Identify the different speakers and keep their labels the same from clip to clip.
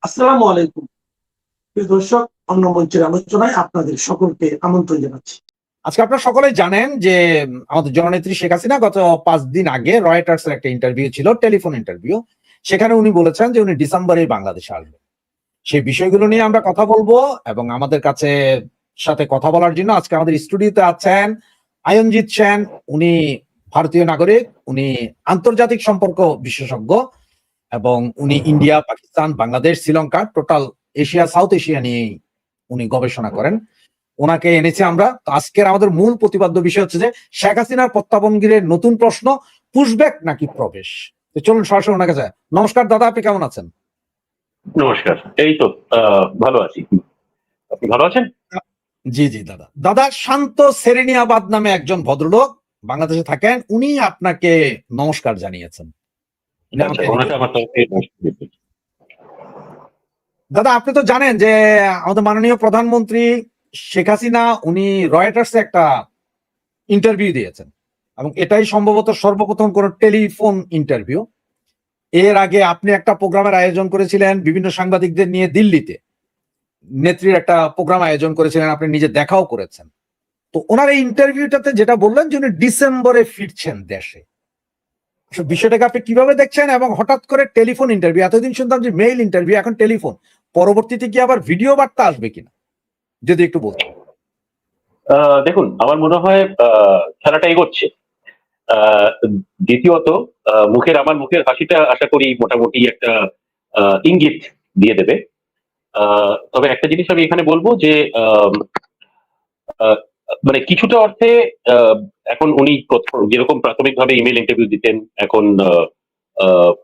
Speaker 1: আসসালামু আলাইকুম প্রিয় দর্শক, অন্য মঞ্চের আলোচনায় আপনাদের সকলকে আমন্ত্রণ জানাচ্ছি।
Speaker 2: আজকে আপনারা সকলেই জানেন যে আমাদের জননেত্রী শেখ হাসিনা গত 5 দিন আগে রয়টার্স এর একটা ইন্টারভিউ ছিল, টেলিফোন ইন্টারভিউ। সেখানে উনি বলেছেন যে উনি ডিসেম্বরে বাংলাদেশে আসবেন। সেই বিষয়গুলো নিয়ে আমরা কথা বলবো এবং আমাদের কাছে সাথে কথা বলার জন্য আজকে আমাদের স্টুডিওতে আছেন আয়নজিৎ সেন। উনি ভারতীয় নাগরিক, উনি আন্তর্জাতিক সম্পর্ক বিশেষজ্ঞ এবং উনি India, Pakistan, Bangladesh, Sri Lanka, total Asia, south Asia নিয়ে উনি গবেষণা করেন। ওনাকে এনেছি আমরা। তো আজকের আমাদের মূল প্রতিপাদ্য বিষয় হচ্ছে যে শেখ হাসিনার প্রত্যাবনগিরের নতুন প্রশ্ন, পুশব্যাক নাকি প্রবেশ। তো চলুন সরাসরি ওনাকে যায়। নমস্কার দাদা, আপনি কেমন আছেন?
Speaker 3: নমস্কার। এই তো ভালো আছি। আপনি ভালো আছেন?
Speaker 2: জি জি দাদা। দাদা শান্ত সেরেনিয়াবাদ নামে একজন ভদ্রলোক বাংলাদেশে থাকেন, উনি আপনাকে নমস্কার জানিয়েছেন। উনি আমাকে
Speaker 3: ওনাকে আমার তরফ থেকে নমস্কার।
Speaker 2: দাদা আপনি তো জানেন যে আমাদের মাননীয় প্রধানমন্ত্রী শেখ হাসিনা উনি রয়টার্সে একটা ইন্টারভিউ দিয়েছেন এবং এটাই সম্ভবত সর্বপ্রথম কোন টেলিফোন ইন্টারভিউ। এর আগে আপনি একটা প্রোগ্রামের আয়োজন করেছিলেন বিভিন্ন সাংবাদিকদের নিয়ে দিল্লিতে, নেত্রীর একটা প্রোগ্রাম আয়োজন করেছিলেন, আপনি নিজে দেখাও করেছেন। তো ওনার এই ইন্টারভিউটাতে যেটা বললেন যে উনি ডিসেম্বরে ফিরছেন দেশে, বিষয়টাকে আপনি কিভাবে দেখছেন? এবং হঠাৎ করে টেলিফোন ইন্টারভিউ, এতদিন শুনতাম যে মেইল ইন্টারভিউ, এখন টেলিফোন, পরবর্তীতে কি আবার ভিডিও বার্তা আসবে কিনা যদি একটু বলতেন।
Speaker 3: দেখুন, আমার মনে হয় খেলাটা এগোচ্ছে। দ্বিতীয়ত আমার মুখের হাসিটা আশা করি মোটামুটি একটা ইঙ্গিত দিয়ে দেবে। তবে একটা জিনিস আমি এখানে বলবো যে আহ, মানে কিছুটা অর্থে এখন উনি যেরকম প্রাথমিকভাবে ইমেল ইন্টারভিউ দিতেন, এখন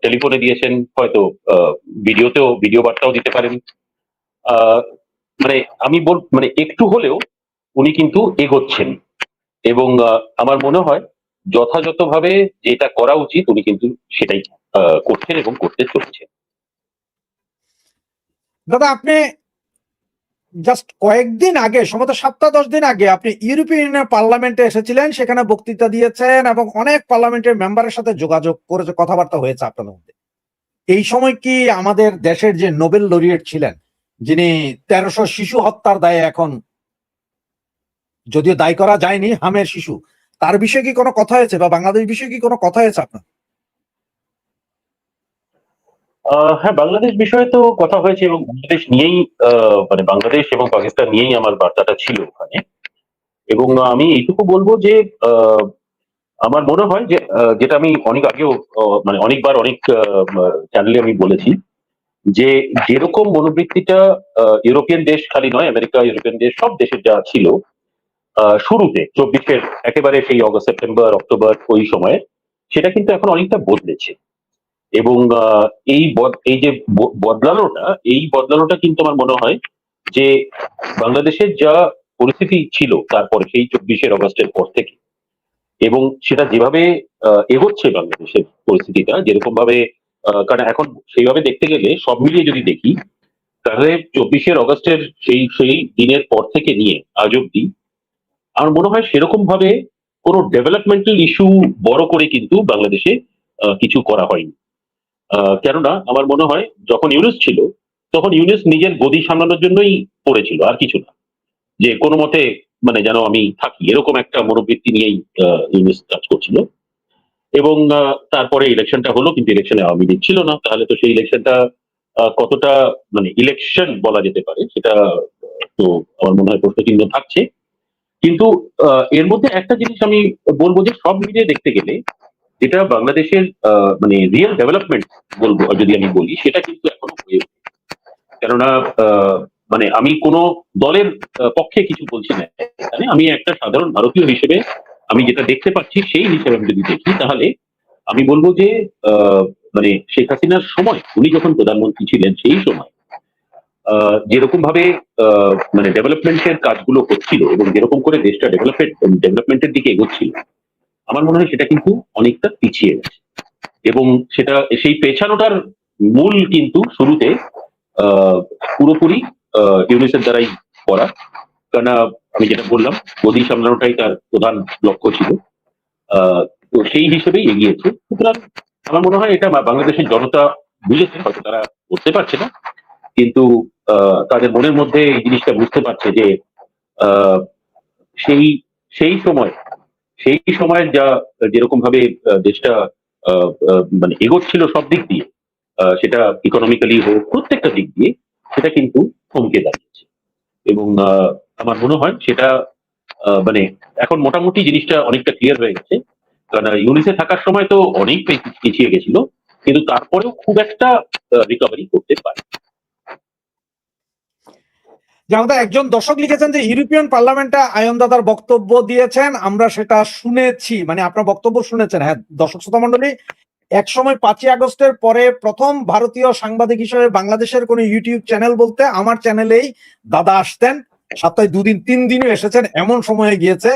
Speaker 3: টেলিফোনে দিয়েছেন, হয়তো ভিডিও বার্তাও দিতে পারেন। আহ, মানে মানে একটু হলেও উনি কিন্তু এগোচ্ছেন এবং আমার মনে হয় যথাযথভাবে যেটা করা উচিত উনি কিন্তু সেটাই করছেন এবং করতে চলেছেন।
Speaker 2: দাদা আপনি জাস্ট কয়েকদিন আগে, সম্ভবত 7-10 দিন আগে আপনি ইউরোপিয়ান ইউনিয়নের পার্লামেন্টে এসেছিলেন, সেখানে বক্তৃতা দিয়েছেন এবং অনেক পার্লামেন্টের মেম্বারের সাথে যোগাযোগ করেছে, কথাবার্তা হয়েছে আপনাদের মধ্যে। এই সময় কি আমাদের দেশের যে নোবেল লরিয়েট ছিলেন, যিনি 1300 শিশু হত্যার দায়ে এখন, যদিও দায়ী করা যায়নি, হামের শিশু, তার বিষয়ে কি কোনো কথা হয়েছে বা বাংলাদেশ বিষয়ে কি কোনো কথা হয়েছে আপনার?
Speaker 3: হ্যাঁ, বাংলাদেশ বিষয়ে তো কথা হয়েছে এবং বাংলাদেশ নিয়েই মানে বাংলাদেশ এবং পাকিস্তান নিয়েই আমার বার্তাটা ছিল ওখানে। এবং আমি এইটুকু বলবো যে আহ, আমার মনে হয় যে যেটা আমি অনেক আগেও মানে অনেকবার অনেক চ্যানেলে আমি বলেছি যে যেরকম মনোবৃত্তিটা ইউরোপিয়ান দেশ খালি নয়, আমেরিকা, ইউরোপিয়ান দেশ সব দেশের যা ছিল শুরুতে 24-এর একেবারে সেই অগস্ট, সেপ্টেম্বর, অক্টোবর ওই সময়ে, সেটা কিন্তু এখন অনেকটা বদলেছে। এবং এই যে বদলানোটা কিন্তু আমার মনে হয় যে বাংলাদেশের যা পরিস্থিতি ছিল তারপরে সেই 24-এর অগস্টের পর থেকে, এবং সেটা যেভাবে এগোচ্ছে বাংলাদেশের পরিস্থিতিটা যেরকম ভাবে, কারণ এখন সেইভাবে দেখতে গেলে সব মিলিয়ে যদি দেখি তাহলে 24-এর অগস্টের সেই সেই দিনের পর থেকে নিয়ে আজ অব্দি আমার মনে হয় সেরকম ভাবে কোনো ডেভেলপমেন্টাল ইস্যু বড় করে কিন্তু বাংলাদেশে কিছু করা হয়নি। কেননা আমার মনে হয় যখন ইউনুস ছিল তখন ইউনুস নিজের গদি সামলানোর জন্যই পড়েছিল, আর কিছু না, যে কোনো মতে মানে যেন আমি থাকি এরকম একটা মনোবৃত্তি নিয়েই ইউনুস কাজ করছিল। এবং তারপরে ইলেকশনটা হলো, কিন্তু ইলেকশনে আওয়ামী লীগ ছিল না, তাহলে তো সেই ইলেকশনটা কতটা মানে ইলেকশন বলা যেতে পারে সেটা তো আমার মনে হয় প্রশ্নচিহ্ন থাকছে। কিন্তু এর মধ্যে একটা জিনিস আমি বলবো যে সব মিলিয়ে দেখতে গেলে যেটা বাংলাদেশের মানে রিয়েল ডেভেলপমেন্ট বলবো যদি আমি বলি, সেটা কিন্তু এখনো হয়ে ওঠেনি। কেননা মানে আমি কোনো দলের পক্ষে কিছু বলছি না এখানে, আমি একটা সাধারণ ভারতীয় হিসেবে আমি যেটা দেখতে পাচ্ছি সেই হিসেবে আমি যদি দেখি তাহলে আমি বলবো যে মানে শেখ হাসিনার সময় উনি যখন প্রধানমন্ত্রী ছিলেন সেই সময় যেরকম ভাবে মানে ডেভেলপমেন্টের কাজগুলো হচ্ছিল এবং যেরকম করে দেশটা ডেভেলপমেন্টের দিকে এগোচ্ছিল, আমার মনে হয় সেটা কিন্তু অনেকটা পিছিয়ে গেছে। এবং সেটা সেই পেছানোটার মূল কিন্তু শুরুতে আহ, পুরোপুরি ইউনিসেফ দ্বারাই করা। কেননা আমি যেটা বললাম, গদি সামলানোটাই তার প্রধান লক্ষ্য ছিল। আহ, তো সেই হিসেবেই এগিয়েছে। সুতরাং আমার মনে হয় এটা বাংলাদেশের জনতা বুঝেছে, হয়তো তারা করতে পারছে না, কিন্তু তাদের মনের মধ্যে এই জিনিসটা বুঝতে পারছে যে আহ, সেই সেই সময় সেই সময়ের যা যেরকম ভাবে দেশটা মানে এগোচ্ছিল সব দিক দিয়ে, সেটা ইকোনমিক্যালি হোক প্রত্যেকটা দিক দিয়ে, সেটা কিন্তু থমকে দাঁড়িয়েছে। এবং আমার মনে হয় সেটা মানে এখন মোটামুটি জিনিসটা অনেকটা ক্লিয়ার হয়ে গেছে। কারণ ইউনিসে থাকার সময় তো অনেক পিছিয়ে গেছিল, কিন্তু তারপরেও খুব একটা রিকভারি করতে পারে।
Speaker 2: যে আমাদের একজন দর্শক লিখেছেন যে ইউরোপিয়ান পার্লামেন্টে আয়ন দাদার বক্তব্য দিয়েছেন, আমরা সেটা শুনেছি, মানে আপনার বক্তব্য শুনেছেন। হ্যাঁ দর্শক শ্রোতা মন্ডলী, এক সময় 5ই আগস্টের পরে প্রথম ভারতীয় সাংবাদিক হিসেবে বাংলাদেশের কোন ইউটিউব চ্যানেল বলতে আমার চ্যানেলেই দাদা আসতেন। সপ্তাহে 2 দিন 3 দিনও এসেছেন, এমন সময়ে গিয়েছে।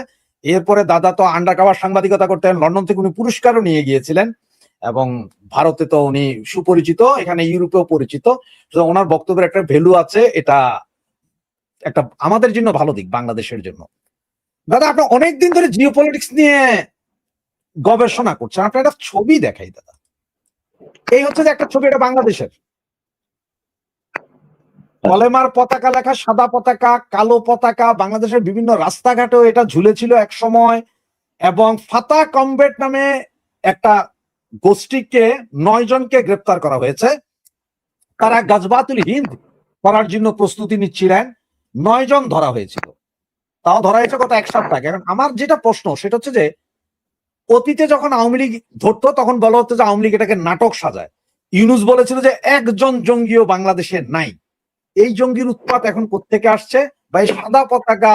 Speaker 2: এরপরে দাদা তো আন্ডার কভার সাংবাদিকতা করতেন, লন্ডন থেকে উনি পুরস্কারও নিয়ে গিয়েছিলেন, এবং ভারতে তো উনি সুপরিচিত, এখানে ইউরোপেও পরিচিত। ওনার বক্তব্যের একটা ভ্যালু আছে, এটা একটা আমাদের জন্য ভালো দিক, বাংলাদেশের জন্য। দাদা আপনি অনেকদিন ধরে জিওপলিটিক্স নিয়ে গবেষণা করছেন, আপনার একটা ছবি দেখাই দাদা। এই হচ্ছে যে একটা ছবি, এটা বাংলাদেশের কলেমার পতাকা লেখা সাদা পতাকা, কালো পতাকা, বাংলাদেশের বিভিন্ন রাস্তাঘাটেও এটা ঝুলেছিল এক সময়। এবং ফাতা কমবেট নামে একটা গোষ্ঠীকে 9 জনকে গ্রেপ্তার করা হয়েছে। তারা গাজবাতুল হিন্দ করার জন্য প্রস্তুতি নিচ্ছিলেন। 9 জন ধরা হয়েছিল, তাও ধরা হয়েছে গত 1 সপ্তাহ আগে। এখন আমার যেটা প্রশ্ন সেটা হচ্ছে যে অতীতে যখন আওয়ামী লীগ ধরতো তখন বলা হতো যে আওয়ামী লীগ এটাকে নাটক সাজায়। ইউনূস বলেছিল যে একজন জঙ্গিও বাংলাদেশে নাই। এই জঙ্গির উৎপাত এখন কোত্থেকে আসছে? বা এই সাদা পতাকা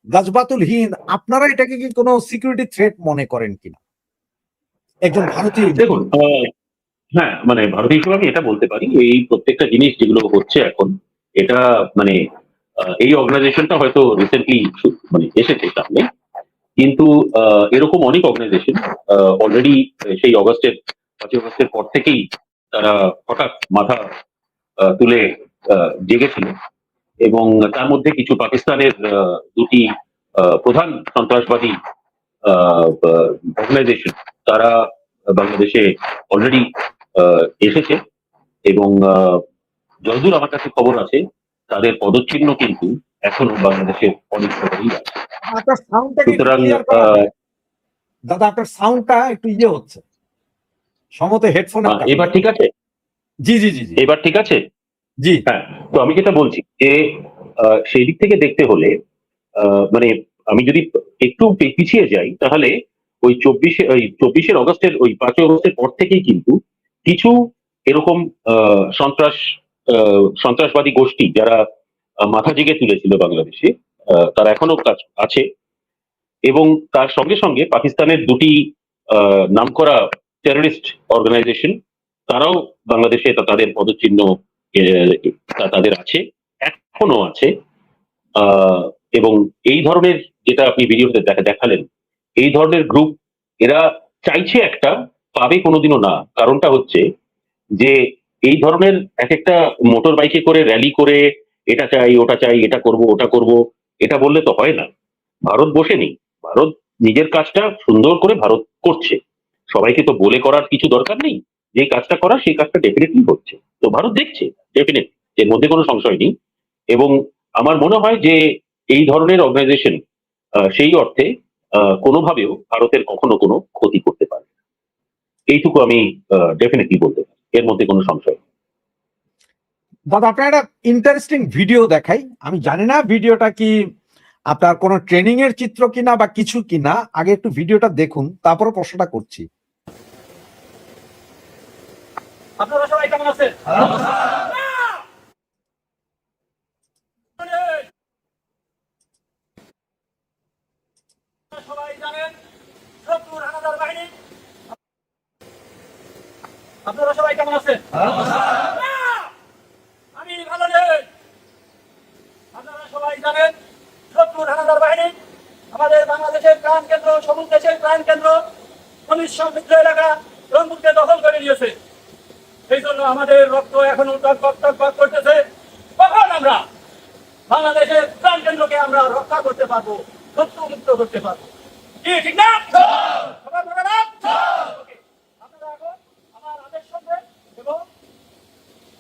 Speaker 2: গাজবাতুল হিন্দ, আপনারা এটাকে কি কোনো সিকিউরিটি থ্রেট মনে করেন কিনা একজন ভারতীয়?
Speaker 3: দেখুন, হ্যাঁ মানে ভারতীয় হিসেবে আমি এটা বলতে পারি, এই প্রত্যেকটা জিনিস যেগুলো হচ্ছে এখন, এটা মানে এই অর্গানাইজেশনটা হয়তো রিসেন্টলি মানে এসেছে সামনে, কিন্তু এরকম অনেক অর্গানাইজেশন অলরেডি সেই 5ই অগস্টের পর থেকেই তারা হঠাৎ মাথা তুলে জেগেছিল। এবং তার মধ্যে কিছু পাকিস্তানের দুটি প্রধান সন্ত্রাসবাদী অর্গানাইজেশন, তারা বাংলাদেশে অলরেডি এসেছে। এবং যতদূর আমার কাছে খবর আছে, তাদের পদচিহ্ন কিন্তু এখনো বাংলাদেশের অনেক জায়গায় আছে।
Speaker 2: আপনার সাউন্ডটা কি
Speaker 3: সুতরাং
Speaker 2: ক্লিয়ার করা যায়? দাদা আপনার সাউন্ডটা একটু ইয়ে হচ্ছে, সম্ভবত হেডফোনের কারণে।
Speaker 3: এবার ঠিক আছে?
Speaker 2: জি জি জি জি
Speaker 3: এবার ঠিক আছে?
Speaker 2: জি।
Speaker 3: হ্যাঁ, তো আমি যেটা বলছি যে সেই দিক থেকে দেখতে হলে মানে আমি যদি একটু পিছিয়ে যাই, তাহলে ওই 24শে অগস্টের ওই 5ই অগস্টের পর থেকেই কিন্তু কিছু এরকম সন্ত্রাসবাদী গোষ্ঠী যারা মাথা জেগে তুলেছিল বাংলাদেশে, তারা এখনো কাজ আছে। এবং তার সঙ্গে সঙ্গে পাকিস্তানের দুটি নামকরা টেররিস্ট অর্গানাইজেশন, তারাও বাংলাদেশে তাদের পদচিহ্ন তাদের আছে, এখনো আছে। এবং এই ধরনের, যেটা আপনি ভিডিওতে দেখালেন, এই ধরনের গ্রুপ, এরা চাইছে একটা, পাবে কোনোদিনও না। কারণটা হচ্ছে যে এই ধরনের এক একটা মোটর বাইকে করে র্যালি করে এটা চাই ওটা চাই, এটা করব ওটা করব, এটা বললে তো হয় না। ভারত বসে নেই, ভারত নিজের কাজটা সুন্দর করে ভারত করছে। সবাইকে তো বলে করার কিছু দরকার নেই, যে কাজটা করার সেই কাজটা ডেফিনেটলি হচ্ছে। তো ভারত দেখছে ডেফিনেটলি, এর মধ্যে কোনো সংশয় নেই। এবং আমার মনে হয় যে এই ধরনের অর্গানাইজেশন সেই অর্থে কোনোভাবেও ভারতের কখনো কোনো ক্ষতি করতে পারে না। এইটুকু আমি ডেফিনেটলি বলতে পারি, এর মধ্যে কোনো সংশয় নেই।
Speaker 2: দাদা আপনার একটা ইন্টারেস্টিং ভিডিও দেখাই। আমি জানি না ভিডিওটা কি আপনার কোনো ট্রেনিং এর চিত্র কিনা বা কিছু কিনা, আগে একটু ভিডিওটা দেখুন, তারপরে প্রশ্নটা করছি।
Speaker 4: আপনারা সবাই কেমন আছেন? সবাই জানেন শত্রুর হানাদার বাহিনী। আপনারা সবাই কেমন আছেন? আমি ভালো নেই। আপনারা সবাই জানেন শত্রুর হানাদার বাহিনী আমাদের বাংলাদেশের প্রাণ কেন্দ্র, সমুদ্র দেশের প্রাণ কেন্দ্র, খনিজ সমৃদ্ধ এলাকা রংপুরকে দখল করে নিয়েছে। সেই জন্য আমাদের রক্ত এখনো টকবক করতেছে। কখন আমরা বাংলাদেশের প্রাণ কেন্দ্রকে আমরা রক্ষা করতে পারবো, শত্রু মুক্ত করতে পারবো? কি ঠিক না? সবাই বলে না? Okay. আপনারা এখন আমার আদেশ শুনবেন এবং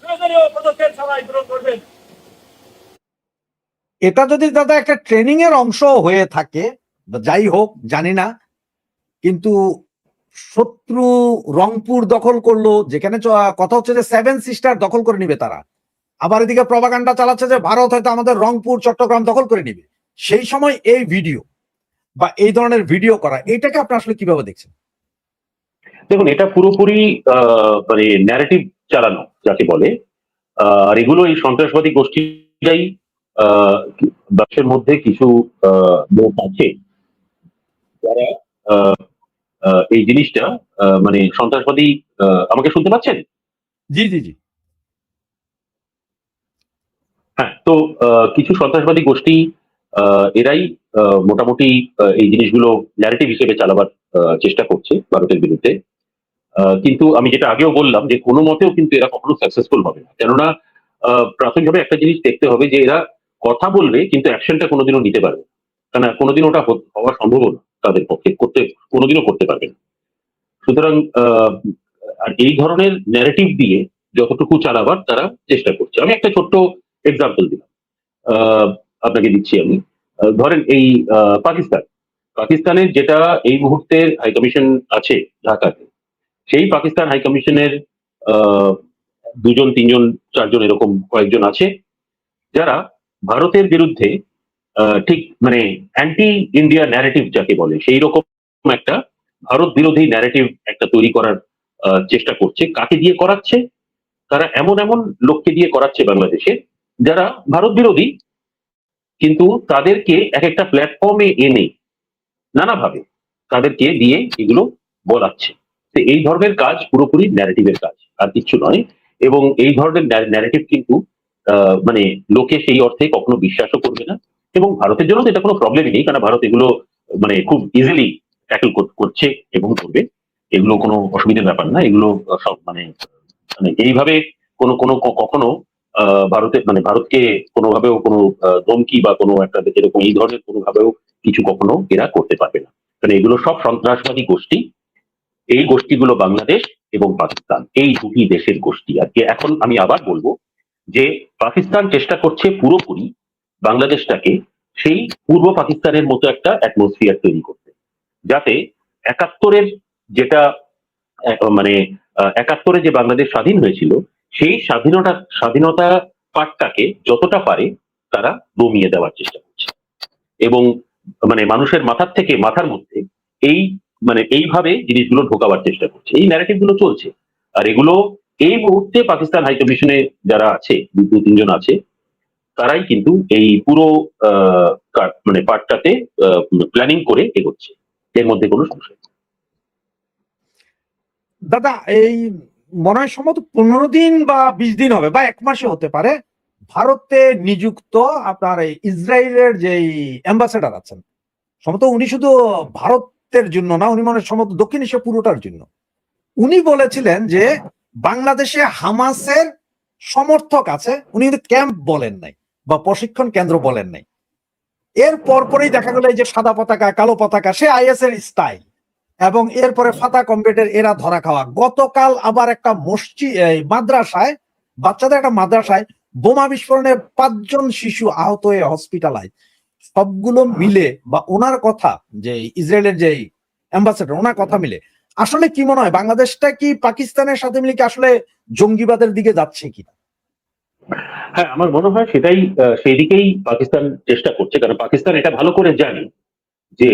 Speaker 4: প্রয়োজনীয় পদক্ষেপ সবাই গ্রহণ করবেন।
Speaker 2: এটা যদি দাদা একটা ট্রেনিং এর অংশ হয়ে থাকে, বা যাই হোক জানি না, কিন্তু শত্রু রংপুর দখল করলো, যেখানে কথা হচ্ছে যে 7 সিস্টার দখল করে নিবে তারা, আবার এদিকে প্রপাগান্ডা চালাচ্ছে যে ভারত হয়তো আমাদের রংপুর চট্টগ্রাম দখল করে নিবে। সেই সময় এই ভিডিও বা এই ধরনের ভিডিও করা, এটাকে আপনি আসলে কিভাবে দেখছেন?
Speaker 3: দেখুন, এটা পুরোপুরি মানে ন্যারেটিভ চালানো যাকে বলে। আর এগুলো এই সন্ত্রাসবাদী গোষ্ঠীরাই দেশের মধ্যে কিছু লোক আছে যারা আহ, এই জিনিসটা মানে সন্ত্রাসবাদী। আমাকে শুনতে পাচ্ছেন?
Speaker 2: জি জি জি।
Speaker 3: হ্যাঁ, তো কিছু সন্ত্রাসবাদী গোষ্ঠী এরাই মোটামুটি এই জিনিসগুলো ন্যারেটিভ হিসেবে চালাবার চেষ্টা করছে ভারতের বিরুদ্ধে। কিন্তু আমি যেটা আগেও বললাম যে কোনো মতেও কিন্তু এরা কখনো সাকসেসফুল হবে না, কেননা প্রাথমিকভাবে একটা জিনিস দেখতে হবে যে এরা কথা বলবে কিন্তু অ্যাকশনটা কোনোদিনও নিতে পারবে না। কেন, কোনোদিন ওটা হওয়া সম্ভব না তাদের পক্ষে, কোনোদিনও করতে পারবে না। সুতরাং আর এই ধরনের ন্যারেটিভ দিয়ে যতটুকু চালাবার তারা চেষ্টা করছে। আমি একটা ছোট্ট এক্সাম্পল দিলাম, আহ, আপনাকে দিচ্ছি আমি। ধরেন এই পাকিস্তানের যেটা এই মুহূর্তের হাইকমিশন আছে ঢাকাতে, সেই পাকিস্তান হাইকমিশনের আহ, দুজন তিনজন চারজন এরকম কয়েকজন আছে যারা ভারতের বিরুদ্ধে ঠিক মানে অ্যান্টি ইন্ডিয়া ন্যারেটিভ যাকে বলে সেই রকম একটা ভারত বিরোধী ন্যারেটিভ একটা তৈরি করার চেষ্টা করছে। কাকে দিয়ে করাচ্ছে? তারা এমন এমন লোককে দিয়ে করাচ্ছে বাংলাদেশে যারা ভারত বিরোধী, কিন্তু তাদেরকে এক একটা প্ল্যাটফর্মে এনে নানাভাবে তাদেরকে দিয়ে এগুলো বলাচ্ছে। তো এই ধরনের কাজ পুরোপুরি ন্যারেটিভের কাজ, আর কিছু নয়। এবং এই ধরনের ন্যারেটিভ কিন্তু মানে লোকে সেই অর্থে কখনো বিশ্বাসও করবে না। এবং ভারতের জন্য তো এটা কোনো প্রবলেমই নেই, কারণ ভারত এগুলো মানে খুব ইজিলি ট্যাকেল করছে এবং করবে। এগুলো কোনো অসুবিধার ব্যাপার না। এগুলো সব মানে মানে এইভাবে কোনো কোনো কখনো ভারতের মানে ভারতকে কোনোভাবেও কোনো ধমকি বা কোনো একটা এরকম এই ধরনের কোনোভাবেও কিছু কখনো এরা করতে পারবে না। কারণ এগুলো সব সন্ত্রাসবাদী গোষ্ঠী। এই গোষ্ঠীগুলো বাংলাদেশ এবং পাকিস্তান, এই দুটি দেশের গোষ্ঠী। আর কি এখন আমি আবার বলবো যে পাকিস্তান চেষ্টা করছে পুরোপুরি বাংলাদেশটাকে সেই পূর্ব পাকিস্তানের মতো একটা অ্যাটমসফিয়ার তৈরি করতে, যাতে 71-এর যেটা মানে 71-এ যে বাংলাদেশ স্বাধীন হয়েছিল সেই স্বাধীনতা পাঠটাকে যতটা পারে তারা দমিয়ে দেওয়ার চেষ্টা করছে। এবং মানে মানুষের মাথার মধ্যে এই মানে এইভাবে জিনিসগুলো ঢোকাবার চেষ্টা করছে। এই ন্যারেটিভ গুলো চলছে। আর এগুলো এই মুহূর্তে পাকিস্তান হাইকমিশনে যারা আছে, দু তিনজন আছে, তারাই কিন্তু এই পুরো মানে পার্টটাতে প্ল্যানিং করে এগোচ্ছে। এর মধ্যে কোনো সংশয় নেই।
Speaker 2: দাদা এই মনে হয় সম্ভবত 15 দিন বা 20 দিন হবে বা 1 মাসে হতে পারে, ভারতে নিযুক্ত আপনার এই ইসরায়েলের যে অ্যাম্বাসেডার আছেন, সম্ভবত উনি শুধু ভারতের জন্য না, উনি মনে হয় সম্ভবত দক্ষিণ এশিয়া পুরোটার জন্য, উনি বলেছিলেন যে বাংলাদেশে হামাসের সমর্থক আছে। উনি কিন্তু ক্যাম্প বলেন নাই বা প্রশিক্ষণ কেন্দ্র বলেন নাই। এর পরপরই দেখা গেল এই যে সাদা পতাকা কালো পতাকা, সে আইএস এর স্টাইল, এবং এরপরে ফাতা কমবেটের এরা ধরা খাওয়া। গতকাল আবার একটা মসজিদ মাদ্রাসায়, বাচ্চাদের একটা মাদ্রাসায় বোমা বিস্ফোরণে 5 জন শিশু আহত হয়ে হসপিটালাইজ। সবগুলো মিলে বা ওনার কথা, যে ইসরায়েলের যে অ্যাম্বাসেডার, ওনার কথা মিলে আসলে কি মনে হয় বাংলাদেশটা কি পাকিস্তানের সাথে মিলে কি আসলে জঙ্গিবাদের দিকে যাচ্ছে কিনা?
Speaker 3: হ্যাঁ, আমার মনে হয় সেটাই, সেই দিকেই পাকিস্তান চেষ্টা করছে। কারণ পাকিস্তান এটা ভালো করে জানে যে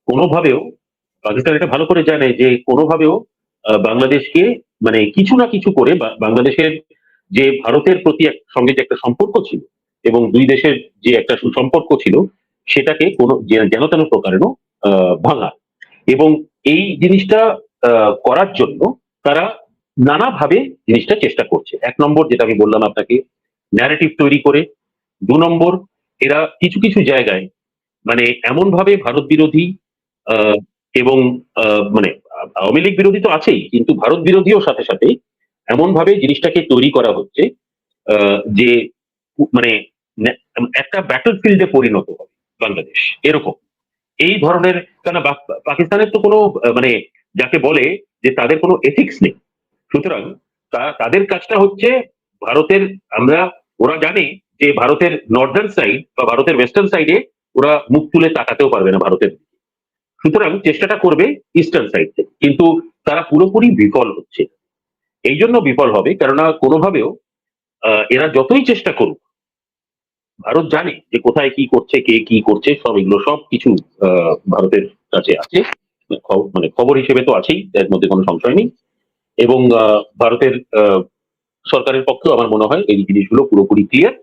Speaker 3: কোনোভাবেও পাকিস্তান এটা ভালো করে জানে যে কোনোভাবেও বাংলাদেশকে মানে কিছু না কিছু করে বাংলাদেশের যে ভারতের প্রতি সঙ্গে যে একটা সম্পর্ক ছিল এবং দুই দেশের যে একটা সুসম্পর্ক ছিল সেটাকে কোনো যেন তেন প্রকারেরও ভাঙা। এবং এই জিনিসটা করার জন্য তারা নানাভাবে জিনিসটা চেষ্টা করছে। 1 নম্বর যেটা আমি বললাম আপনাকে, ন্যারেটিভ তৈরি করে। 2 নম্বর, এরা কিছু কিছু জায়গায় মানে এমন ভাবে ভারত বিরোধী আহ, এবং মানে আওয়ামী লীগ বিরোধী তো আছেই, কিন্তু ভারত বিরোধীও সাথে সাথে এমন ভাবে জিনিসটাকে তৈরি করা হচ্ছে যে মানে একটা ব্যাটল ফিল্ডে পরিণত হবে বাংলাদেশ এরকম। এই ধরনের, কেন পাকিস্তানের তো কোনো মানে যাকে বলে যে তাদের কোনো এথিক্স নেই। সুতরাং তাদের কাজটা হচ্ছে ভারতের, আমরা ওরা জানে যে ভারতের নর্দার্ন সাইড বা ভারতের ওয়েস্টার্ন সাইডে ওরা মুখ তুলে তাকাতেও পারবে না ভারতের দিকে। সুতরাং চেষ্টাটা করবে ইস্টার্ন সাইড থেকে, কিন্তু তারা পুরোপুরি বিফল হচ্ছে। এই জন্য বিফল হবে কেননা কোনোভাবেও এরা যতই চেষ্টা করুক, ভারত জানে যে কোথায় কি করছে, কে কি করছে, সব এগুলো সব কিছু ভারতের কাছে আছে, মানে খবর হিসেবে তো আছেই, এর মধ্যে কোনো সংশয় নেই। এবং ভারতের সরকারের পক্ষেও আমার মনে হয় এই জিনিসগুলো পুরোপুরি ক্লিয়ার।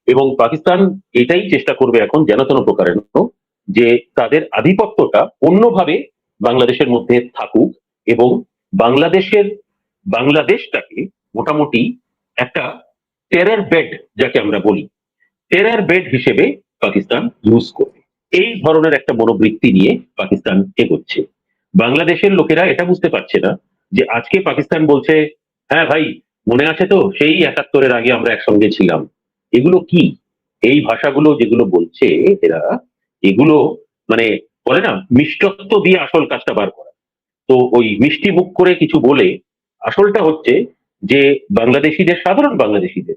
Speaker 3: এবং পাকিস্তান এটাই চেষ্টা করবে এখন যেন তেন প্রকারেণ যে তাদের আধিপত্যটা অন্যভাবে বাংলাদেশের মধ্যে থাকুক, এবং বাংলাদেশটাকে মোটামুটি একটা টেরর বেড, যাকে আমরা বলি টেরর বেড হিসেবে পাকিস্তান ইউজ করবে। এই ধরনের একটা মনোবৃত্তি নিয়ে পাকিস্তান এগোচ্ছে। বাংলাদেশের লোকেরা এটা বুঝতে পারছে না যে আজকে পাকিস্তান বলছে, হ্যাঁ ভাই মনে আছে তো সেই ৭১-এর আগে আমরা একসঙ্গে ছিলাম। এগুলো কি, এই ভাষাগুলো যেগুলো বলছে এরা, এগুলো মানে বলে না মিষ্টত্ব দিয়ে আসল কাজটা বার করা। তো ওই মিষ্টি মুখ করে কিছু বলে আসলটা হচ্ছে যে বাংলাদেশিদের, সাধারণ বাংলাদেশিদের,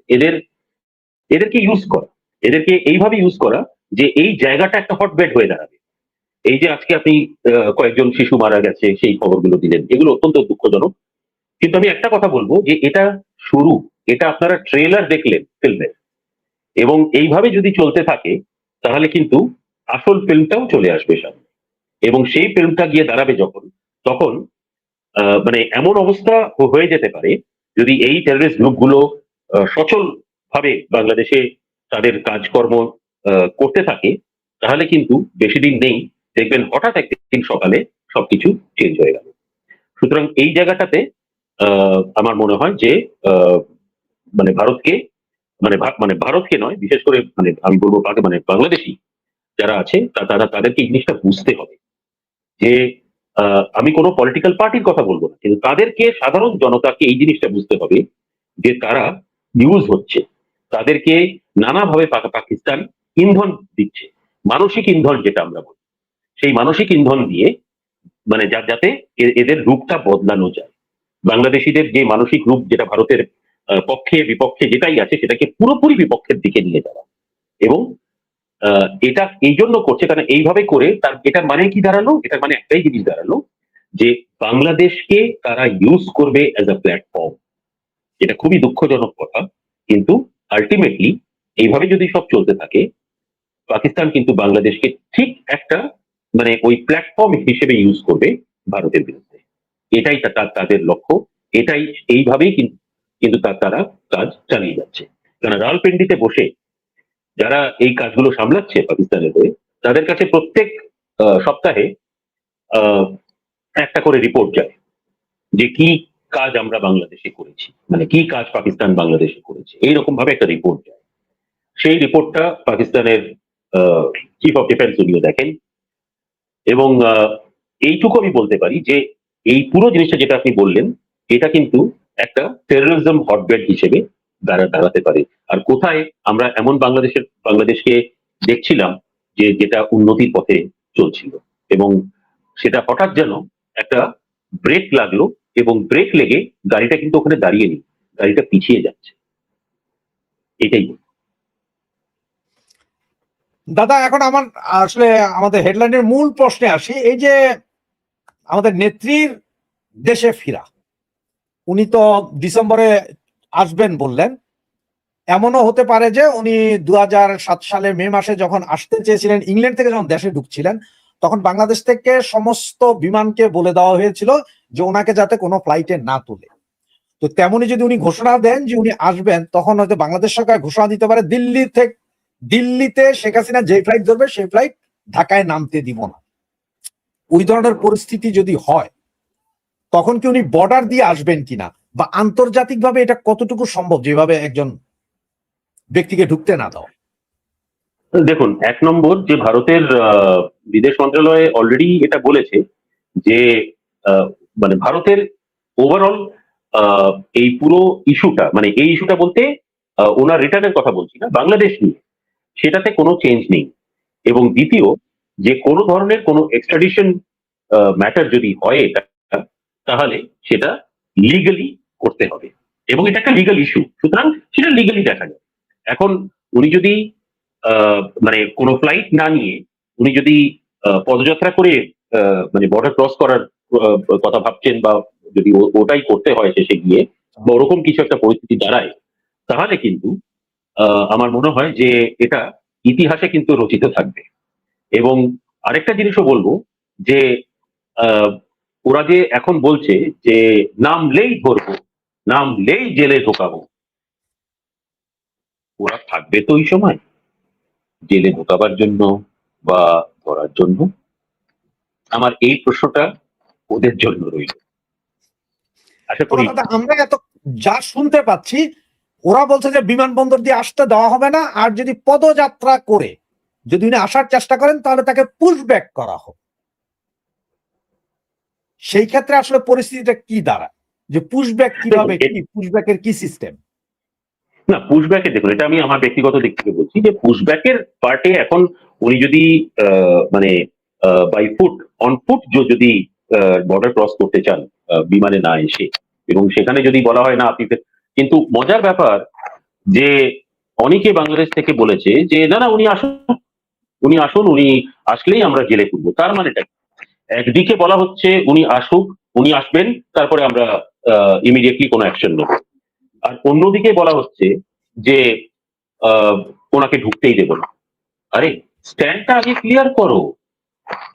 Speaker 3: এদেরকে ইউজ করা, এদেরকে এইভাবে ইউজ করা যে এই জায়গাটা একটা হটবেড হয়ে দাঁড়াবে। এই যে আজকে আপনি কয়েকজন শিশু মারা গেছে সেই খবরগুলো দিলেন, এগুলো অত্যন্ত দুঃখজনক। কিন্তু আমি একটা কথা বলবো যে এটা শুরু, এটা আপনারা ট্রেলার দেখলেন ফিল্মের, এবং এইভাবে যদি চলতে থাকে তাহলে কিন্তু আসল ফিল্মটাও চলে আসবে সামনে। এবং সেই ফিল্মটা গিয়ে দাঁড়াবে যখন, তখন মানে এমন অবস্থা হয়ে যেতে পারে যদি এই টেররিস্ট গ্রুপগুলো সচল ভাবে বাংলাদেশে তাদের কাজকর্ম করতে থাকে, তাহলে কিন্তু বেশি দিন নেই, দেখবেন হঠাৎ একদিন সকালে সবকিছু চেঞ্জ হয়ে গেল। সুতরাং এই জায়গাটাতে আমার মনে হয় যে মানে ভারতকে, মানে ভারতকে নয়, বিশেষ করে মানে আমি বলবো মানে বাংলাদেশি যারা আছে তাদেরকে এই জিনিসটা বুঝতে হবে যে আমি কোনো পলিটিক্যাল পার্টির কথা বলবো না, কিন্তু তাদেরকে, সাধারণ জনতাকে এই জিনিসটা বুঝতে হবে যে তারা ইউজ হচ্ছে, তাদেরকে নানাভাবে পাকিস্তান ইন্ধন দিচ্ছে, মানসিক ইন্ধন যেটা আমরা বলি, সেই মানসিক ইন্ধন দিয়ে মানে যাতে এদের রূপটা বদলানো যায়। বাংলাদেশিদের যে মানসিক রূপ, যেটা ভারতের পক্ষে বিপক্ষে যেটাই আছে, সেটাকে পুরোপুরি বিপক্ষের দিকে নিয়ে যাওয়া। এবং এটা এই জন্য করছে কারণ এইভাবে করে এটার মানে কি দাঁড়ালো, এটার মানে একটাই জিনিস দাঁড়ালো যে বাংলাদেশকে তারা ইউজ করবে অ্যাজ আ প্ল্যাটফর্ম। এটা খুবই দুঃখজনক কথা, কিন্তু আলটিমেটলি এইভাবে যদি সব চলতে থাকে, পাকিস্তান কিন্তু বাংলাদেশকে ঠিক একটা মানে ওই প্ল্যাটফর্ম হিসেবে ইউজ করবে ভারতের বিরুদ্ধে। এটাই তাদের লক্ষ্য, এটাই, এইভাবেই কিন্তু তারা কাজ চালিয়ে যাচ্ছে। কারণ রাওয়ালপিন্ডিতে বসে যারা এই কাজগুলো সামলাচ্ছে পাকিস্তানের হয়ে, তাদের কাছে প্রত্যেক সপ্তাহে একটা করে রিপোর্ট যায় যে কি কাজ আমরা বাংলাদেশে করেছি, মানে কি কাজ পাকিস্তান বাংলাদেশে করেছে, এইরকম ভাবে একটা রিপোর্ট যায়। সেই রিপোর্টটা পাকিস্তানের চিফ অফ ডিফেন্স উনিও দেখেন। এবং এইটুকু আমি বলতে পারি যে এই পুরো জিনিসটা যেটা আপনি বললেন, এটা কিন্তু একটা টেররিজম হটবেড হিসেবে দাঁড়াতে পারে। আর কোথায় আমরা এমন বাংলাদেশকে দেখছিলাম যেটা উন্নতির পথে চলছিল, এবং সেটা হঠাৎ যেন একটা ব্রেক লাগলো, এবং ব্রেক লেগে গাড়িটা কিন্তু ওখানে দাঁড়িয়ে নেই, গাড়িটা পিছিয়ে যাচ্ছে। এটাই।
Speaker 2: দাদা, এখন আমার আসলে আমাদের হেডলাইনের মূল প্রশ্নে আসি। এই যে আমাদের নেত্রীর দেশে ফিরা, উনি তো ডিসেম্বরে আসবেন বললেন। এমনও হতে পারে যে উনি 2007 সালে মে মাসে যখন আসতে চেয়েছিলেন, ইংল্যান্ড থেকে যখন দেশে ঢুকছিলেন, তখন বাংলাদেশ থেকে সমস্ত বিমানকে বলে দেওয়া হয়েছিল যে ওনাকে যাতে কোনো ফ্লাইটে না তোলে। তো তেমনি যদি উনি ঘোষণা দেন যে উনি আসবেন, তখন হয়তো বাংলাদেশ সরকার ঘোষণা দিতে পারে দিল্লিতে শেখ হাসিনা যে ফ্লাইট ধরবে সেই ফ্লাইট ঢাকায় নামতে দিব না। ওই ধরনের পরিস্থিতি যদি হয়, তখন কি উনি বর্ডার দিয়ে আসবেন কিনা, বা আন্তর্জাতিকভাবে এটা কতটুকু সম্ভব যেভাবে একজন ব্যক্তিকে ঢুকতে না দাও?
Speaker 3: দেখুন, এক নম্বর যে ভারতের বিদেশ মন্ত্রণালয় অলরেডি এটা বলেছে যে মানে ভারতের ওভারঅল এই পুরো ইস্যুটা, মানে এই ইস্যুটা বলতে ওনার রিটার্নের কথা বলছি না, বাংলাদেশ নিয়ে, সেটাতে কোনো চেঞ্জ নেই। এবং দ্বিতীয়, যে কোনো ধরনের কোনো এক্সট্রাডিশন ম্যাটার যদি হয় এটা, তাহলে সেটা লিগালি করতে হবে, এবং এটা একটা লিগাল ইস্যু, সুতরাং সেটা লিগালি দেখা যাবে। এখন উনি যদি মানে কোনো ফ্লাইট না নিয়ে উনি যদি পদযাত্রা করে মানে বর্ডার ক্রস করার কথা ভাবছেন, বা যদি ওটাই করতে হয় শেষে গিয়ে, বা ওরকম কিছু একটা পরিস্থিতি দাঁড়ায়, তাহলে কিন্তু আমার মনে হয় যে এটা ইতিহাসে কিন্তু রচিত থাকবে। এবং আরেকটা জিনিসও বলবো যে আহ, ওরা যে এখন বলছে যে নামলেই ধরবো, নামলেই জেলে ঢোকাবো, ওরা থাকবে তো ওই সময় জেলে ঢোকাবার জন্য বা ধরার জন্য? আমার এই প্রশ্নটা ওদের জন্য রইল। আশা
Speaker 2: তবে
Speaker 3: করি
Speaker 2: দাদা আমরা এত যা শুনতে পাচ্ছি, ওরা বলছে যে বিমানবন্দর দিয়ে আসতে দেওয়া হবে না, আর যদি পদযাত্রা করে যদি উনি আসার চেষ্টা করেন তাহলে তাকে পুশব্যাক করা হবে। সেই ক্ষেত্রে আসলে পরিস্থিতিটা কি দাঁড়ায়, যে পুশব্যাক কিভাবে, কি পুশব্যাকের কি সিস্টেম?
Speaker 3: না, পুশব্যাকে দেখুন, এটা আমি আমার ব্যক্তিগত দিক থেকে বলছি যে পুশব্যাকের পার্টে এখন উনি যদি মানে বাই ফুট, অন ফুট যদি বর্ডার ক্রস করতে চান বিমানে না এসে, এবং সেখানে যদি বলা হয় না আপনি কিন্তু মজার ব্যাপার যে অনেকে বাংলাদেশ থেকে বলেছে যে না না উনি আসুন, উনি আসুন, উনি আসলেই আমরা জেলে পুরবো। তার মানেটা কি? একদিকে বলা হচ্ছে উনি আসুক, উনি আসবেন, তারপরে আমরা ইমিডিয়েটলি কোনো অ্যাকশন নেব। আর অন্যদিকে বলা হচ্ছে যে আহ, ওনাকে ঢুকতেই দেব না। আরে স্ট্যান্ডটা আগে ক্লিয়ার করো,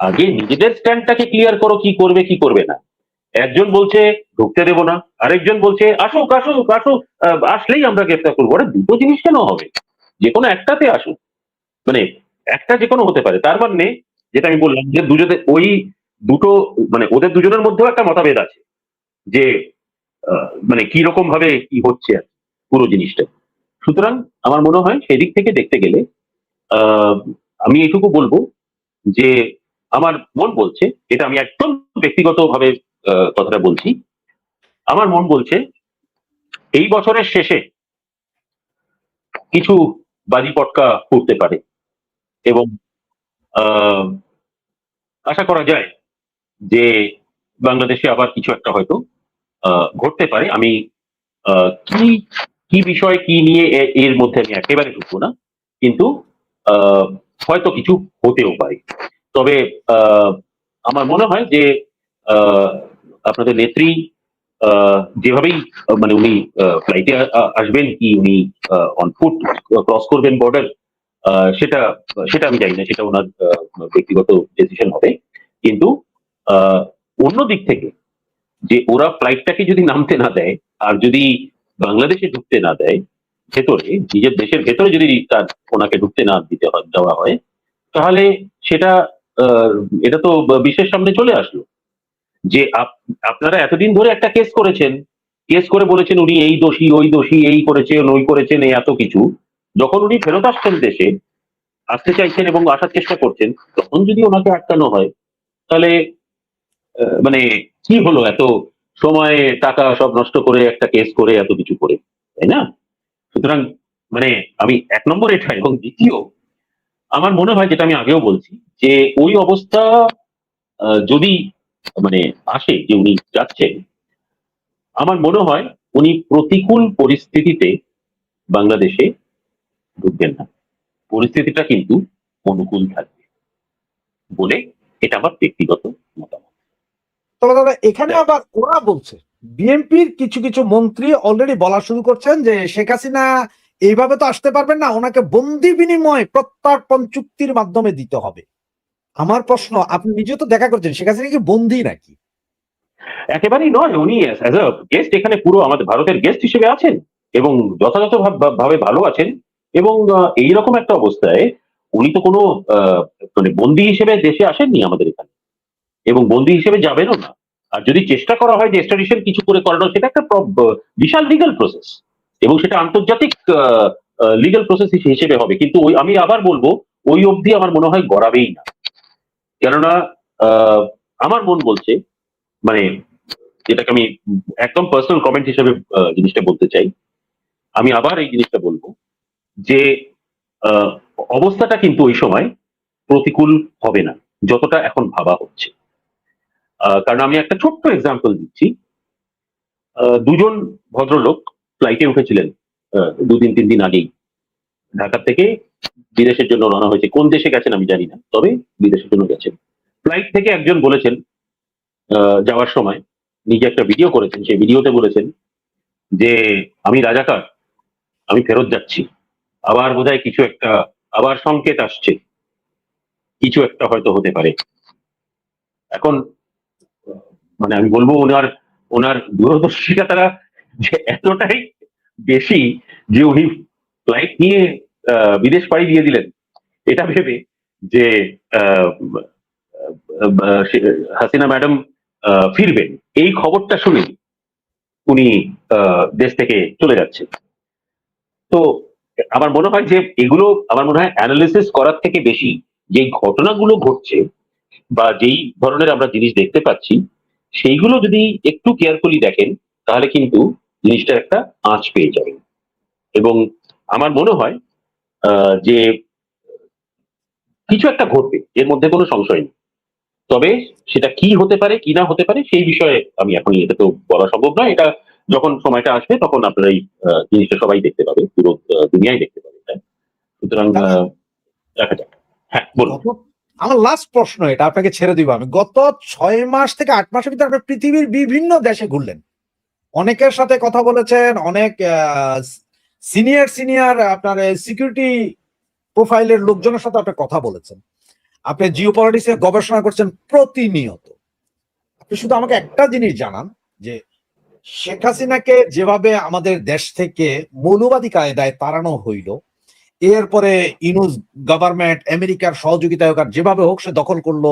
Speaker 3: আগে নিজেদের স্ট্যান্ডটাকে ক্লিয়ার করো, কি করবে কি করবে না। একজন বলছে ঢুকতে দেব না, আরেকজন বলছে আসুক আসুক আসুক, আসলেই আমরা গ্রেফতার করবো। আরে দুটো জিনিস কেন হবে? যে কোনো একটাতে আসুক, মানে একটা যে কোনো হতে পারে। তার মানে যেটা আমি বললাম যে দুজনের ওই দুটো, মানে ওদের দুজনের মধ্যেও একটা মতভেদ আছে যে মানে কি রকম ভাবে কি হচ্ছে আর কি পুরো জিনিসটা। সুতরাং আমার মনে হয় সেদিক থেকে দেখতে গেলে আহ, আমি এটুকু বলবো যে আমার মন বলছে, এটা আমি একদম ব্যক্তিগত ভাবে কথাটা বলছি, আমার মন বলছে এই বছরের শেষে কিছু বাজি পটকা ফুটতে পারে, এবং আহ, আশা করা যায় যে বাংলাদেশে আবার কিছু একটা হয়তো ঘটতে পারে। আমি কি কি বিষয় কি নিয়ে এর মধ্যে আমি একেবারে ঢুকবো না, কিন্তু আহ, হয়তো কিছু হতেও পারে। তবে আহ, আমার মনে হয় যে আহ, আপনাদের নেত্রী যেভাবেই মানে উনি ফ্লাইটে আসবেন কি উনি অন ফুট ক্রস করবেন বর্ডার, সেটা সেটা আমি জানি না, সেটা ওনার ব্যক্তিগত ডিসিশন হবে। কিন্তু আহ, অন্য দিক থেকে যে ওরা ফ্লাইটটাকে যদি নামতে না দেয়, আর যদি বাংলাদেশে ঢুকতে না দেয়, ভেতরে নিজের দেশের ভেতরে যদি তার ওনাকে ঢুকতে না দেওয়া হয়, তাহলে সেটা আহ, এটা তো বিশ্বের সামনে চলে আসলো যে আপনারা এতদিন ধরে একটা কেস করেছেন, কেস করে বলেছেন উনি এই দোষী ওই দোষী, এই করেছেন ওই করেছেন, এই এত কিছু। যখন উনি ফেরত আসছেন দেশে, আসতে চাইছেন এবং আসার চেষ্টা করছেন, তখন যদি ওনাকে আটকানো হয়, তাহলে মানে কি হলো এত সময় টাকা সব নষ্ট করে একটা কেস করে এত কিছু করে, তাই না? সুতরাং মানে আমি এক নম্বর এটা, এবং দ্বিতীয় আমার মনে হয় যেটা আমি আগেও বলছি যে ওই অবস্থা যদি মানে আসে যে উনি যাচ্ছেন, আমার মনে হয় উনি প্রতিকূল পরিস্থিতিতে বাংলাদেশে ঢুকবেন না, পরিস্থিতিটা কিন্তু অনুকূল থাকবে বলে এটা আমার ব্যক্তিগত মতামত।
Speaker 2: তবে দাদা এখানে আবার ওরা বলছে, বিএনপির কিছু কিছু মন্ত্রী অলরেডি বলা শুরু করছেন যে শেখ হাসিনা এইভাবে তো আসতে পারবেন না, ওনাকে বন্দি বিনিময় প্রত্যর্পণ চুক্তির মাধ্যমে দিতে হবে। আমার প্রশ্ন, আপনি নিজে তো দেখা করছেন, শেখ হাসিনা কি বন্দি নাকি?
Speaker 3: একেবারেই নয়, উনি অ্যাজ আ গেস্ট এখানে পুরো আমাদের ভারতের গেস্ট হিসেবে আছেন, এবং যথাযথ ভাবে ভালো আছেন। এবং এইরকম একটা অবস্থায় উনি তো কোনো আহ, মানে বন্দী হিসেবে দেশে আসেননি আমাদের এখানে, এবং বন্দী হিসেবে যাবেনও না। আর যদি চেষ্টা করা হয় যে এক্সট্রাডিশন কিছু করে করানো, সেটা একটা বিশাল লিগাল প্রসেস, এবং সেটা আন্তর্জাতিক লিগাল প্রসেস হিসেবে হবে। কিন্তু ওই আমি আবার বলবো ওই অবধি আমার মনে হয় গড়াবেই না। কেননা আহ, আমার মন বলছে, মানে যেটাকে আমি একদম পার্সোনাল কমেন্ট হিসেবে জিনিসটা বলতে চাই, আমি আবার এই জিনিসটা বলবো যে আহ, অবস্থাটা কিন্তু ওই সময় প্রতিকূল হবে না যতটা এখন ভাবা হচ্ছে। কারণ আমি একটা ছোট্ট এক্সাম্পল দিচ্ছি। দুজন ভদ্রলোক ফ্লাইটে উঠেছিলেন 2-3 দিন আগেই, ঢাকা থেকে বিদেশের জন্য রওনা হয়েছে। কোন দেশে গেছেন আমি জানি না, তবে বিদেশের জন্য গেছেন। ফ্লাইট থেকে একজন বলেছেন যাওয়ার সময়, নিজে একটা ভিডিও করেছেন, সেই ভিডিওতে বলেছেন যে আমি রাজাকার, আমি ফেরত যাচ্ছি, আবার বোধহয় কিছু একটা, আবার সংকেত আসছে, কিছু একটা হয়তো হতে পারে। এখন মানে আমি বলবো ওনার ওনার দূরদর্শিতাটা যে এতটাই বেশি যে উনি ফ্লাইট নিয়ে বিদেশ পাড়ি দিয়ে দিলেন এটা ভেবে যে আহ, হাসিনা ম্যাডাম ফিরবেন, এই খবরটা শুনে উনি দেশ থেকে চলে যাচ্ছেন। তো আমার মনে হয় যে এগুলো আমার মনে হয় অ্যানালিসিস করার থেকে বেশি যে ঘটনাগুলো ঘটছে বা যেই ধরনের আমরা জিনিস দেখতে পাচ্ছি সেইগুলো যদি একটু কেয়ারফুলি দেখেন তাহলে কিন্তু জিনিসটার একটা আঁচ পেয়ে যাবেন। এবং আমার মনে হয় যে কিছু একটা ঘটবে, এর মধ্যে কোনো সংশয় নেই। তবে সেটা কি হতে পারে কি না হতে পারে সেই বিষয়ে আমি এখন এটা তো বলা সম্ভব নয়। এটা যখন সময়টা আসবে তখন আপনারা এই জিনিসটা সবাই দেখতে পাবে, পুরো দুনিয়ায় দেখতে পাবে। সুতরাং
Speaker 2: দাদা,
Speaker 3: দেখা যাক। হ্যাঁ বলুন।
Speaker 2: আমার লাস্ট প্রশ্ন, এটা আপনাকে ছেড়ে দিব আমি। গত 6 মাস থেকে 8 মাসের ভিতরে আপনি পৃথিবীর বিভিন্ন দেশে ঘুরলেন, অনেকের সাথে কথা বলেছেন, অনেক সিনিয়র সিনিয়র আপনার সিকিউরিটি প্রোফাইলের লোকজনের সাথে আপনি কথা বলেছেন, আপনি জিও পলিটিক্সে গবেষণা করছেন প্রতিনিয়ত। আপনি শুধু আমাকে একটা জিনিস জানান যে শেখ হাসিনাকে যেভাবে আমাদের দেশ থেকে মৌলবাদী কায়দায় তাড়ানো হইল, এরপরে ইউনুস গভর্নমেন্ট আমেরিকার সহযোগিতায় হোক আর যেভাবে হোক সে দখল করলো,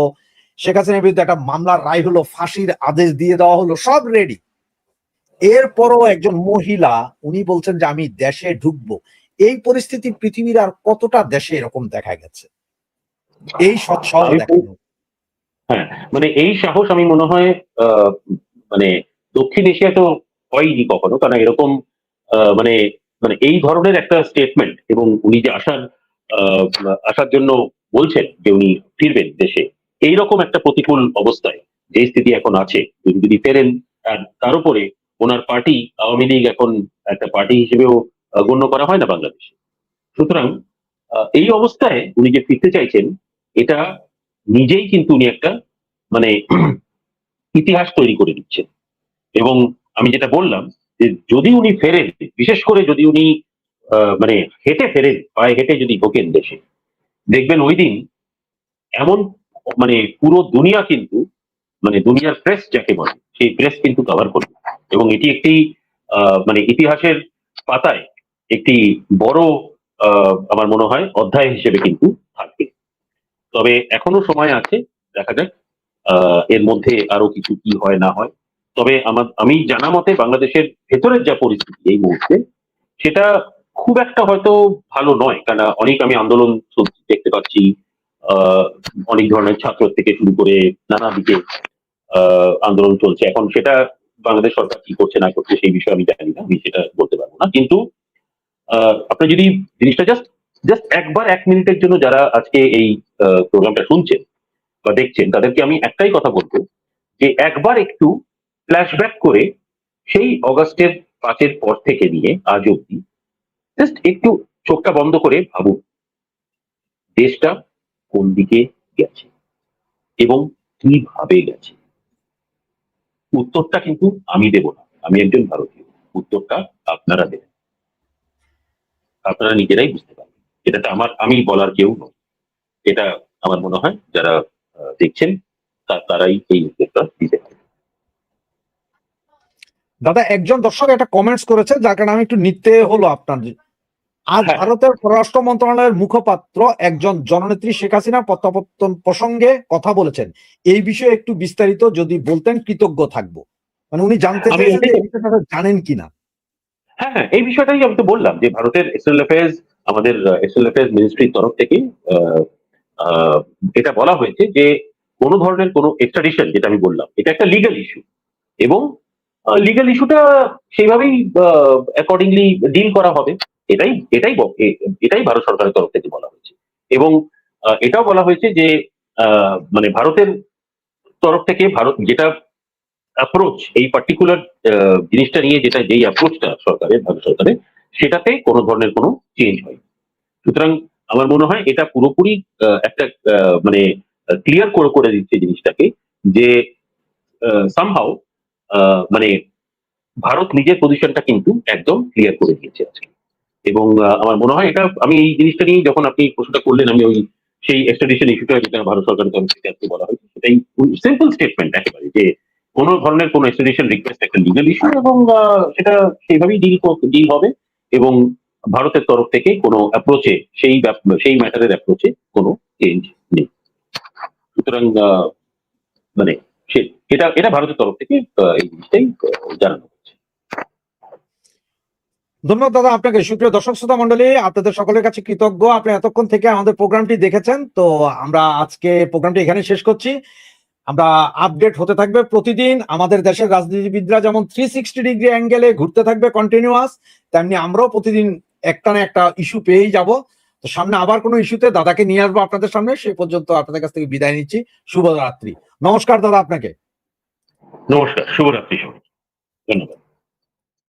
Speaker 2: শেখ হাসিনার বিরুদ্ধে একটা মামলার রায় হলো, ফাঁসির আদেশ দিয়ে দেওয়া হলো, সব রেডি। এরপরও একজন মহিলা উনি বলছেন যে আমি দেশে ঢুকবো। এই পরিস্থিতি পৃথিবীর আর কতটা দেশে এরকম দেখা গেছে এই সৎসাহস
Speaker 3: আমি
Speaker 2: দেখানো?
Speaker 3: হ্যাঁ, মানে এই সাহস আমি মনে হয় আহ, মানে দক্ষিণ এশিয়া তো হয়নি কখনো, কারণ এরকম মানে মানে এই ধরনের একটা স্টেটমেন্ট এবং উনি যে আহ, আসার জন্য বলছেন যে উনি ফিরবেন দেশে, এইরকম একটা প্রতিকূল অবস্থায় যে স্থিতি এখন আছে, উনি যদি ফেরেন, আর তার উপরে ওনার পার্টি আওয়ামী লীগ এখন একটা পার্টি হিসেবেও গণ্য করা হয় না বাংলাদেশে। সুতরাং এই অবস্থায় উনি যে ফিরতে চাইছেন এটা নিজেই কিন্তু উনি একটা মানে ইতিহাস তৈরি করে দিচ্ছেন। এবং আমি যেটা বললাম যে যদি উনি ফেরেন, বিশেষ করে যদি উনি মানে হেঁটে ফেরেন, পায়ে হেঁটে যদি ঢোকেন দেশে, দেখবেন ওই দিন এমন মানে পুরো দুনিয়া কিন্তু মানে দুনিয়ার প্রেস যাকে বলে সেই প্রেস কিন্তু কভার করবে। এবং এটি একটি মানে ইতিহাসের পাতায় একটি বড় আমার মনে হয় অধ্যায় হিসেবে কিন্তু থাকবে। তবে এখনো সময় আছে, দেখা যাক এর মধ্যে আরো কিছু কি হয় না হয়। তবে আমি জানা মতে বাংলাদেশের ভেতরের যা পরিস্থিতি এই মুহূর্তে সেটা খুব একটা হয়তো ভালো নয়, কারণ অনেক আমি আন্দোলন দেখতে পাচ্ছি, আহ অনেক ধরনের ছাত্র থেকে শুরু করে নানা দিকে আন্দোলন চলছে। এখন সেটা বাংলাদেশ সরকার কি করছে না করছে সেই বিষয়ে আমি জানি না, আমি সেটা বলতে পারবো না। কিন্তু আপনি যদি জিনিসটা জাস্ট জাস্ট একবার 1 মিনিটের জন্য যারা আজকে এই প্রোগ্রামটা শুনছেন বা দেখছেন তাদেরকে আমি একটাই কথা বলবো যে একবার একটু ফ্ল্যাশব্যাক করে সেই অগাস্টের 5-এর পর থেকে নিয়ে আজ অব্দি জাস্ট একটু চোখটা বন্ধ করে ভাবুন দেশটা কোন দিকে গেছে এবং কিভাবে গেছে। উত্তরটা কিন্তু আমি দেব না, আমি একজন ভারতীয়, উত্তরটা আপনারা দেবেন, আপনারা নিজেরাই বুঝতে পারবেন। এটা তো আমি বলার কেউ নয়, এটা আমার মনে হয় যারা দেখছেন তারাই এই উত্তরটা দিতে পারে।
Speaker 2: দাদা, একজন দর্শক একটা কমেন্টস করেছে যার কারণে আমি একটু নিতে হলো আপনার। আজ
Speaker 3: হ্যাঁ,
Speaker 2: ভারতের পররাষ্ট্র মন্ত্রণালয়ের মুখপাত্র একজন জননেত্রী শেখ হাসিনার প্রত্যাবর্তন প্রসঙ্গে কথা বলেছেন, এই বিষয়ে একটু বিস্তারিত যদি বলতেন কৃতজ্ঞ থাকবো। মানে উনি জানতে
Speaker 3: আমি
Speaker 2: চাইছেন যে এই বিষয়টা জানেন কিনা।
Speaker 3: হ্যাঁ হ্যাঁ, এই বিষয়টাই আমি তো বললাম যে ভারতের এক্সটার্নাল অ্যাফেয়ার্স, আমাদের এক্সটার্নাল অ্যাফেয়ার্স মিনিস্ট্রির তরফ থেকে আহ, আহ, এটা বলা হয়েছে যে কোনো ধরনের কোনো এক্সট্রাডিশন, যেটা আমি বললাম এটা একটা লিগ্যাল ইস্যু এবং লিগ্যাল ইস্যুটা সেইভাবেই অ্যাকর্ডিংলি ডিল করা হবে। এটাই এটাই এটাই ভারত সরকারের তরফ থেকে বলা হয়েছে। এবং এটাও বলা হয়েছে যে মানে ভারতের তরফ থেকে ভারত যেটা অ্যাপ্রোচ এই পার্টিকুলার জিনিসটা নিয়ে, যেটা যেই অ্যাপ্রোচটা সরকারের ভারত সরকারের, সেটাতে কোনো ধরনের কোনো চেঞ্জ হয়। সুতরাং আমার মনে হয় এটা পুরোপুরি একটা মানে ক্লিয়ার করে দিচ্ছে জিনিসটাকে যে সামহাও মানে ভারত নিজের পজিশনটা কিন্তু একদম ক্লিয়ার করে দিয়েছে আজকে। এবং আমার মনে হয় এটা, আমি এই জিনিসটা নিয়ে যখন আপনি প্রশ্নটা করলেন, আমি ওই সেই এক্সট্রাডিশন ইস্যুটা যেটা ভারত সরকারের তরফ থেকে আজকে বলা হয়েছে, সেটাই সিম্পল স্টেটমেন্ট একেবারে, যে কোনো ধরনের কোনো এক্সট্রাডিশন রিকোয়েস্ট একটা লিগাল ইস্যু, এবং সেটা সেইভাবেই ডিল হবে। এবং ভারতের তরফ থেকে কোনো অ্যাপ্রোচে সেই ম্যাটারের অ্যাপ্রোচে কোনো চেঞ্জ নেই। সুতরাং মানে এটা ভারতের তরফ থেকে এই জিনিসটাই জানানো হচ্ছে।
Speaker 2: ধন্যবাদ দাদা আপনাকে। সুপ্রিয় দর্শক শ্রোতা মন্ডলী, আপনাদের সকলের কাছে কৃতজ্ঞ, আপনি এতক্ষণ থেকে আমাদের প্রোগ্রামটি দেখেছেন। তো আমরা আজকে প্রোগ্রামটি এখানে শেষ করছি। আমরা আপডেট হতে থাকবে প্রতিদিন। আমাদের দেশের রাজনীতিবিদরা যেমন 360 ডিগ্রি অ্যাঙ্গেলে ঘুরতে থাকবে কন্টিনিউয়াস, তেমনি আমরাও প্রতিদিন একটা না একটা ইস্যু পেয়েই যাব। তো সামনে আবার কোনো ইস্যুতে দাদাকে নিয়ে আসবো আপনাদের সামনে। সে পর্যন্ত আপনাদের কাছ থেকে বিদায় নিচ্ছি। শুভরাত্রি। নমস্কার দাদা আপনাকে।
Speaker 3: নমস্কার, শুভরাত্রি সবাই, ধন্যবাদ।